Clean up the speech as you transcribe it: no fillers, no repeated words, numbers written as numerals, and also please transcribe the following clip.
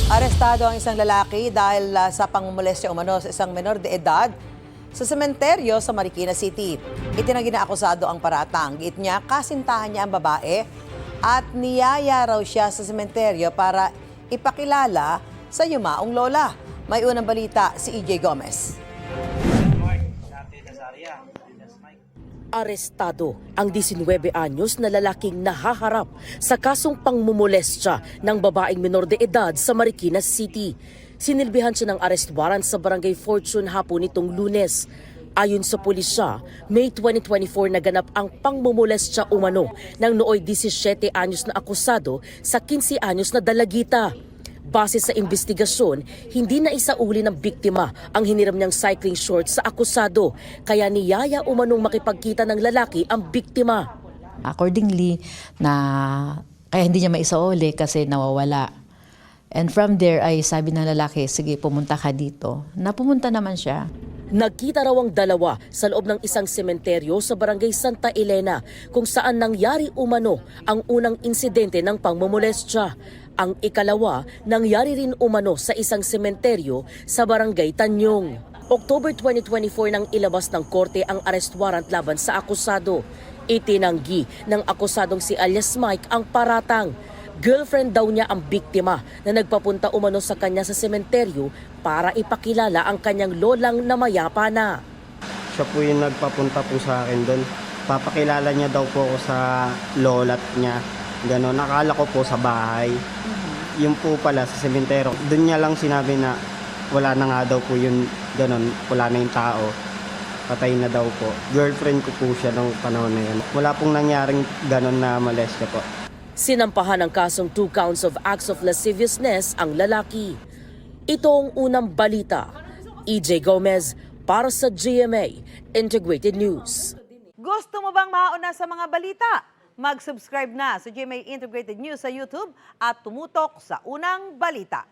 Arestado ang isang lalaki dahil sa pangmumolestya umano sa isang menor de edad sa sementeryo sa Marikina City. Itinanggi na akusado ang paratang. Giit niya, kasintahan niya ang babae at niyaya raw siya sa sementeryo para ipakilala sa yumaong lola. May unang balita si EJ Gomez. Arestado ang 19 anyos na lalaking nahaharap sa kasong pangmumolestya ng babaeng menor de edad sa Marikina City. Sinilbihan siya ng arrest warrant sa Barangay Fortune hapon nitong Lunes. Ayon sa pulisya, May 2024 naganap ang pangmumolestya umano ng nooy 17 anyos na akusado sa 15 anyos na dalagita. Base sa investigasyon, hindi na isauli ng biktima ang hiniram niyang cycling shorts sa akusado, kaya niyaya umanong makipagkita ng lalaki ang biktima. Accordingly, kaya hindi niya maisauli kasi nawawala. And from there ay sabi ng lalaki, sige pumunta ka dito. Napumunta naman siya. Nagkita raw ang dalawa sa loob ng isang sementeryo sa Barangay Santa Elena kung saan nangyari umano ang unang insidente ng pangmumolestya. Ang ikalawa, nangyari rin umano sa isang sementeryo sa Barangay Tanyong. October 2024 nang ilabas ng korte ang arrest warrant laban sa akusado. Itinanggi ng akusadong si alias Mike ang paratang. Girlfriend daw niya ang biktima na nagpapunta umano sa kanya sa sementeryo para ipakilala ang kanyang lolang na mayapa na. Siya po yung nagpapunta po sa akin doon. Papakilala niya daw po ako sa lolat niya. Ganon, nakala ko po sa bahay. Yung po pala sa sementeryo. Doon niya lang sinabi na wala na nga daw po yun, ganon, wala na yung tao. Patay na daw po. Girlfriend ko po siya nung panahon na yun. Wala pong nangyaring ganon na molestya po. Sinampahan ng kasong 2 counts of acts of lasciviousness ang lalaki. Ito ang unang balita. EJ Gomez para sa GMA Integrated News. Gusto mo bang mauna sa mga balita? Mag-subscribe na sa GMA Integrated News sa YouTube at tumutok sa unang balita.